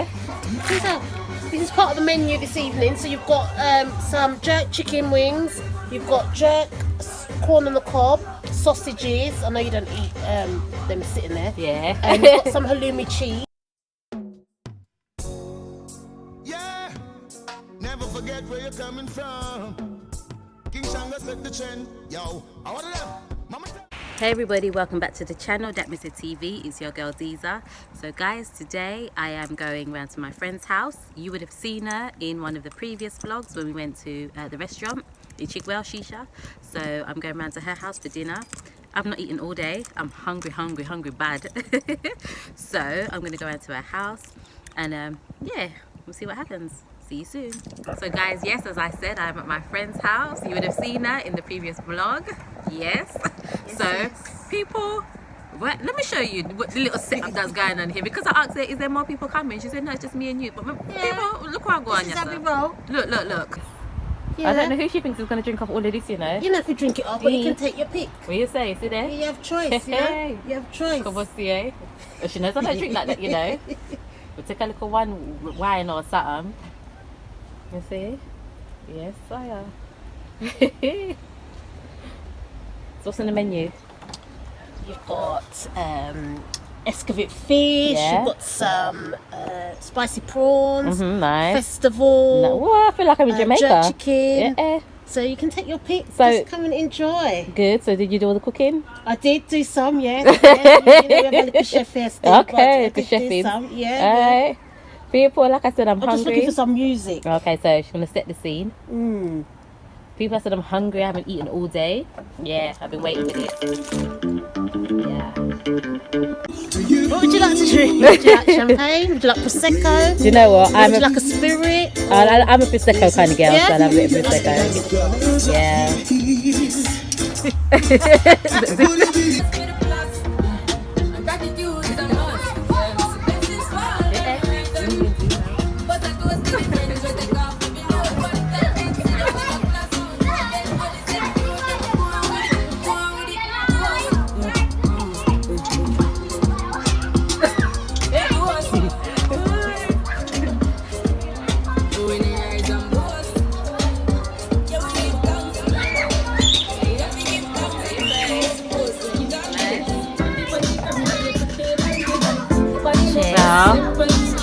This is part of the menu this evening. So you've got some jerk chicken wings, you've got jerk corn on the cob, sausages. I know you don't eat them sitting there. Yeah. And you've got some halloumi cheese. Yeah, never forget where you're coming from. King Shanga set the trend. Yo, I want them. Mama. Hey everybody, welcome back to the channel, datmisehtv. It's your girl Deezer. So guys, today I am going round to my friend's house. You would have seen her in one of the previous vlogs when we went to the restaurant in Chigwell Shisha. So I'm going round to her house for dinner. I've not eaten all day. I'm hungry bad. So I'm going to go round to her house and yeah, we'll see what happens. See you soon. So guys, yes, as I said, I'm at my friend's house. You would have seen her in the previous vlog. Yes. So people, let me show you what the little setup that's going on here, because I asked her, is there more people coming? She said no, it's just me and you. But people, look where I'm going. Look. Yeah. I don't know who she thinks is going to drink off all of this, you know. You know if you drink it up, but you can take your pick. What you say? See there? You have choice, you know? You have choice. Come on, see, eh? Well, she knows I don't drink like that, you know. We'll take a little one wine or something. You see? Yes, I am. So what's in the menu? You've got escovite fish, Yeah. you've got some spicy prawns, Nice. festival, No, well, I feel like I'm in Jamaica. jerk chicken. Yeah. So you can take your pick. So- Just come and enjoy. Good. So did you do all the cooking? I did do some, yes. Yeah. You know, we have a little chef here still, Okay, but I the did chef do is. some. Yeah. Alright. People, like I said, I'm I'm just hungry. looking for some music. Okay, so she's gonna set the scene. Mm. People, I said I'm hungry. I haven't eaten all day. Yeah, I've been waiting for this. Yeah. What would you like to drink? Would you like champagne? Would you like prosecco? Do you know what? Would you like a spirit? I'm a prosecco kind of girl, Yeah? so I love a bit of prosecco. Yeah.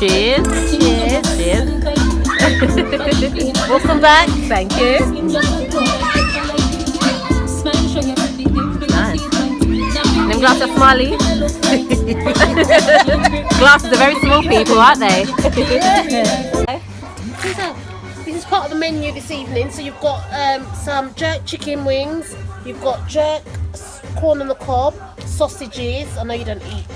Cheers. Cheers. Welcome back. Thank you. Nice. Them glasses are smiley. Glasses are very small, people, aren't they? This is part of the menu this evening. So you've got some jerk chicken wings, you've got jerk corn on the cob, sausages. I know you don't eat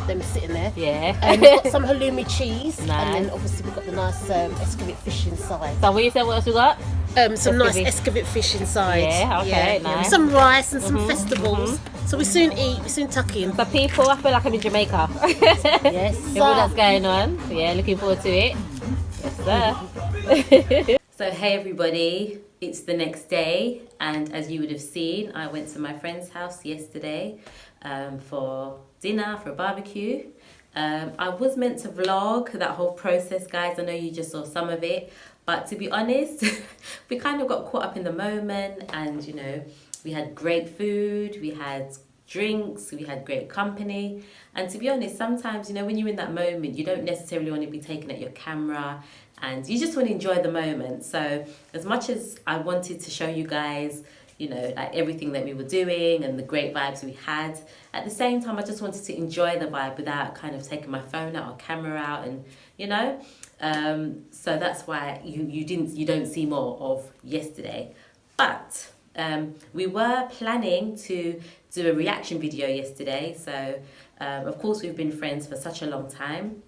them sitting there. Yeah. And you've got some halloumi cheese, Nice. and then obviously we've got the nice escovite fish inside. So what you said? What else we got? Some nice Escovite. escovite fish inside. Yeah, okay, nice. With some rice and some festivals. So we soon eat, we soon tuck in. So people, I feel like I'm in Jamaica. Yes, With all that's going on. Yeah, looking forward to it. Yes, sir. So hey everybody, it's the next day, and as you would have seen, I went to my friend's house yesterday for dinner, for a barbecue. I was meant to vlog that whole process, guys. I know you just saw some of it, but to be honest, we kind of got caught up in the moment, and you know, we had great food, we had drinks, we had great company. And to be honest, sometimes, you know, when you're in that moment, you don't necessarily want to be taking at your camera, and you just want to enjoy the moment. So as much as I wanted to show you guys, you know, like everything that we were doing and the great vibes we had, at the same time I just wanted to enjoy the vibe without kind of taking my phone out or camera out, and you know, so that's why you don't see more of yesterday. But we were planning to do a reaction video yesterday. So of course we've been friends for such a long time,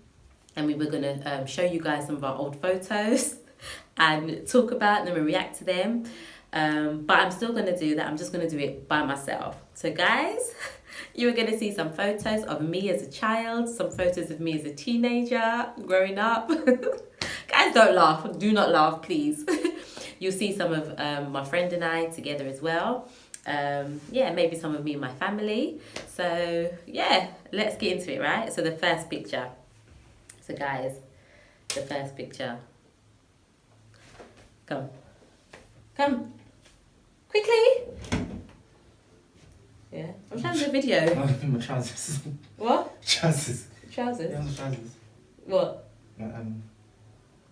and we were gonna show you guys some of our old photos and talk about them and react to them. But I'm still gonna do that. I'm just gonna do it by myself. So guys, you are gonna see some photos of me as a child, some photos of me as a teenager growing up. Guys, don't laugh. Do not laugh, please. You'll see some of my friend and I together as well. Yeah, maybe some of me and my family. So yeah, let's get into it, right? So the first picture. So guys, the first picture. Come. Come. Quickly. Yeah. I'm trying to do a video. My trousers. What? Trousers. Trousers? Yeah, the trousers. What? The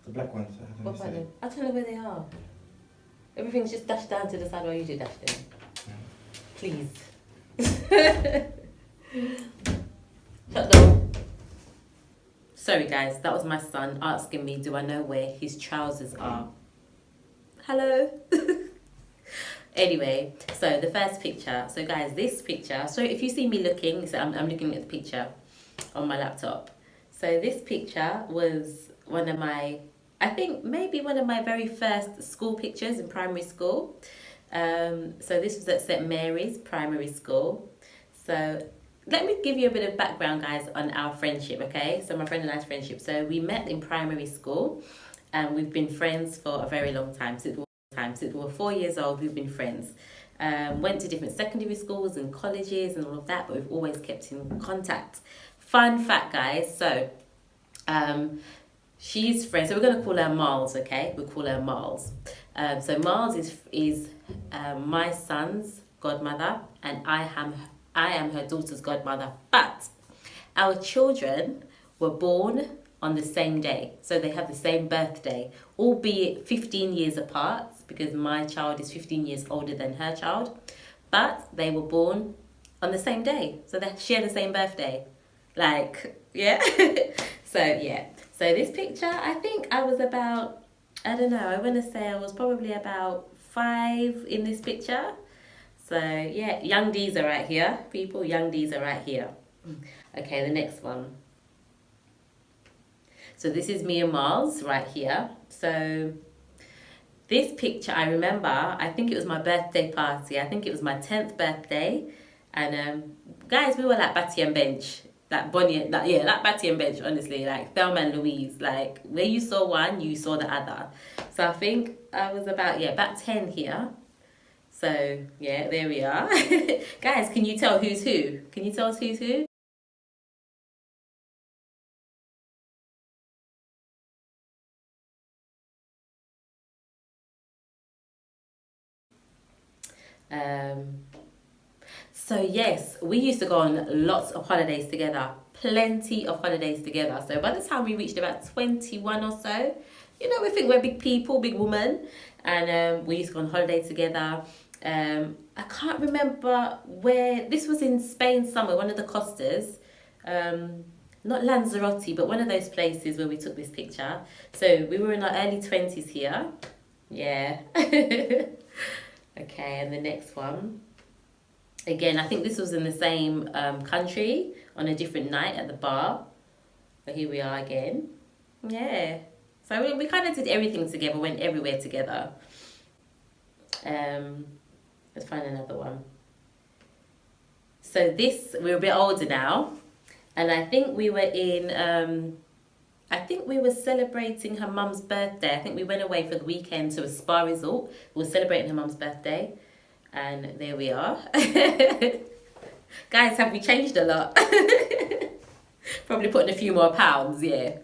black ones. What about them? I'll tell you where they are. Everything's just dashed down to the side while you do dash them. Please. Shut down. Sorry guys, that was my son asking me, do I know where his trousers are? Hello. Anyway, so the first picture. So guys, this picture, so if you see me looking, so I'm looking at the picture on my laptop. So this picture was one of my, I think maybe one of my very first school pictures in primary school. So this was at St. Mary's Primary School. So let me give you a bit of background, guys, on our friendship, okay? So my friend and I's friendship. So we met in primary school and we've been friends for a very long time. Since we were 4 years old, we've been friends. Went to different secondary schools and colleges and all of that, but we've always kept in contact. Fun fact, guys, so she's friends, so we're going to call her Miles, okay? We'll call her Miles. So Miles is my son's godmother, and I am her daughter's godmother. But our children were born on the same day, so they have the same birthday, albeit 15 years apart, because my child is 15 years older than her child, but they were born on the same day, so they share the same birthday. Like, yeah. So yeah, so this picture, I think I was about, I don't know, I want to say I was probably about 5 in this picture. So yeah, young Deezer right here, people, young Deezer right here. Okay, the next one. So this is me and Miles right here. So this picture, I remember, I think it was my birthday party. I think it was my 10th birthday. And guys, we were like Batty and Bench. Like Bonnie, like Batty and Bench, honestly. Like Thelma and Louise. Like where you saw one, you saw the other. So I think I was about 10 here. So yeah, there we are. Guys, can you tell who's who? Can you tell us who's who? So yes, we used to go on lots of holidays together, plenty of holidays together. So by the time we reached about 21 or so, you know, we think we're big people, big women, and we used to go on holiday together. I can't remember where, this was in Spain somewhere, one of the Costas, not Lanzarote, but one of those places where we took this picture. So we were in our early 20s here. Yeah. Okay, and the next one. Again, I think this was in the same country on a different night at the bar. But here we are again. Yeah. So we kind of did everything together, went everywhere together. Let's find another one. So this, we're a bit older now. And I think we were in, I think we were celebrating her mum's birthday. I think we went away for the weekend to a spa resort. We were celebrating her mum's birthday. And there we are. Guys, have we changed a lot? Probably putting a few more pounds, yeah.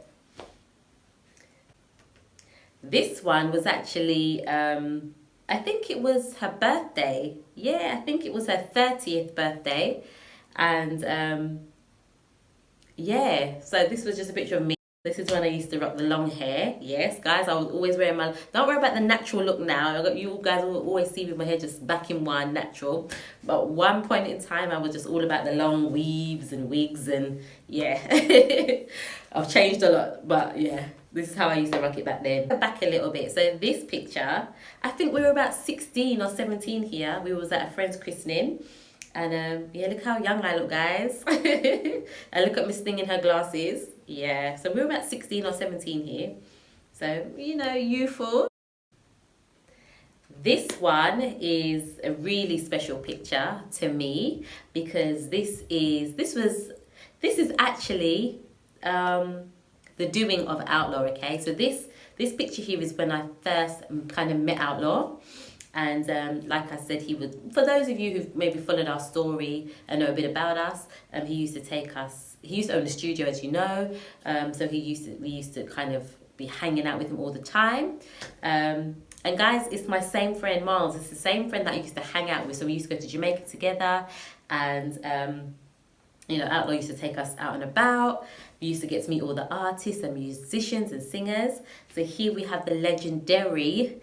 This one was actually, I think it was her birthday. Yeah, I think it was her 30th birthday. And yeah, so this was just a picture of me. This is when I used to rock the long hair. Yes, guys, I was always wearing my... Don't worry about the natural look now. You guys will always see with my hair just back in one, natural. But one point in time, I was just all about the long weaves and wigs and... Yeah. I've changed a lot, but yeah. This is how I used to rock it back then. Back a little bit. So this picture, I think we were about 16 or 17 here. We was at a friend's christening. And yeah, look how young I look, guys. And look at Miss Thing in her glasses. Yeah, so we were about 16 or 17 here. So, you know, youthful. This one is a really special picture to me because this is actually the doing of Outlaw, okay? So this picture here is when I first kind of met Outlaw. And like I said, he would, for those of you who've maybe followed our story and know a bit about us, he used to take us used to own a studio, as you know. So we used to kind of be hanging out with him all the time. And guys, it's my same friend Miles. It's the same friend that I used to hang out with. So we used to go to Jamaica together, and you know, Outlaw used to take us out and about. We used to get to meet all the artists and musicians and singers. So here we have the legendary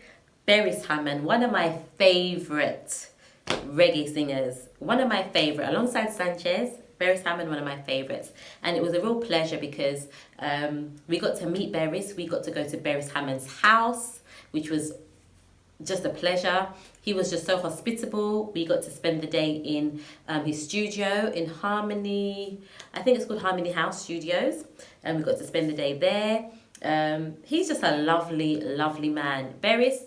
Beres Hammond, one of my favorite reggae singers. One of my favorite, alongside Sanchez. Beres Hammond, one of my favorites. And it was a real pleasure because we got to meet Beres. We got to go to Beres Hammond's house, which was just a pleasure. He was just so hospitable. We got to spend the day in his studio in Harmony. I think it's called Harmony House Studios. And we got to spend the day there. He's just a lovely, lovely man. Beres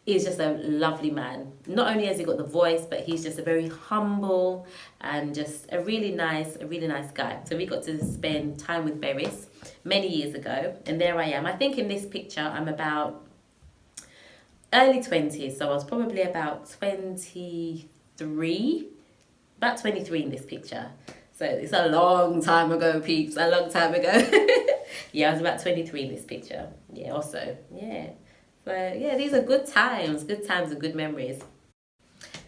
is just a lovely man. Not only has he got the voice, but he's just a very humble and just a really nice guy. So we got to spend time with Beres many years ago. And there I am. I think in this picture, I'm about early 20s, so I was probably about 23 in this picture. So it's a long time ago, peeps, a long time ago. Yeah, I was about 23 in this picture. Yeah, also, yeah. So yeah, these are good times and good memories.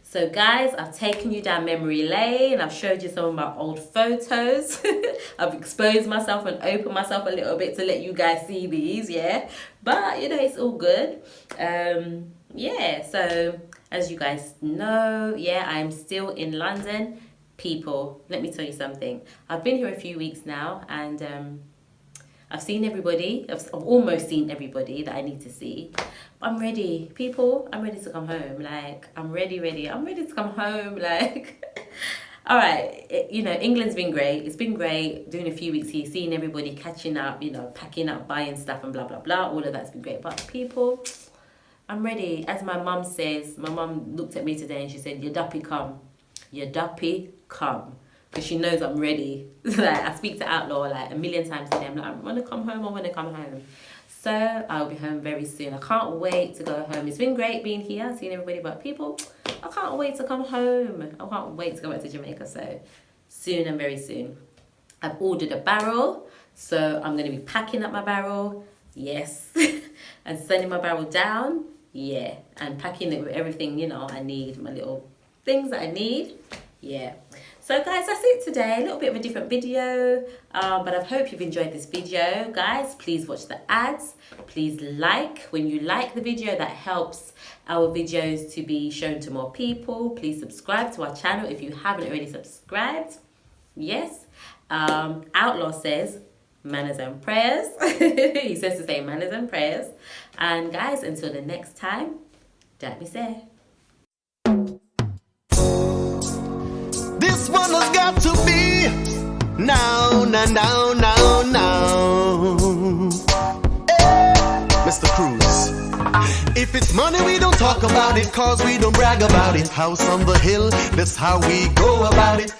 So guys, I've taken you down memory lane. I've showed you some of my old photos. I've exposed myself and opened myself a little bit to let you guys see these, yeah. But, you know, it's all good. Yeah, so as you guys know, yeah, I'm still in London. People, let me tell you something. I've been here a few weeks now, and I've seen everybody. I've almost seen everybody that I need to see. I'm ready, people. I'm ready to come home. Like, I'm ready. I'm ready to come home. Like, all right. You know, England's been great. It's been great doing a few weeks here, seeing everybody, catching up, you know, packing up, buying stuff and blah, blah, blah. All of that's been great. But people, I'm ready. As my mum says, my mum looked at me today and she said, "Your duppy come. Your duppy come." Because she knows I'm ready. Like, I speak to Outlaw like a million times a day. I'm like, I want to come home. So I'll be home very soon. I can't wait to go home. It's been great being here, seeing everybody, but people, I can't wait to come home. I can't wait to go back to Jamaica. So soon and very soon. I've ordered a barrel, so I'm going to be packing up my barrel, yes, and sending my barrel down, yeah, and packing it with everything, you know, I need, my little things that I need, yeah. So guys, that's it today. A little bit of a different video, but I hope you've enjoyed this video. Guys, please watch the ads. Please like. When you like the video, that helps our videos to be shown to more people. Please subscribe to our channel if you haven't already subscribed. Yes. Outlaw says manners and prayers. He says to say manners and prayers. And guys, until the next time, datmisehtv. This one has got to be now. Hey, Mr. Cruz. If it's money, we don't talk about it, cause we don't brag about it. House on the hill, that's how we go about it.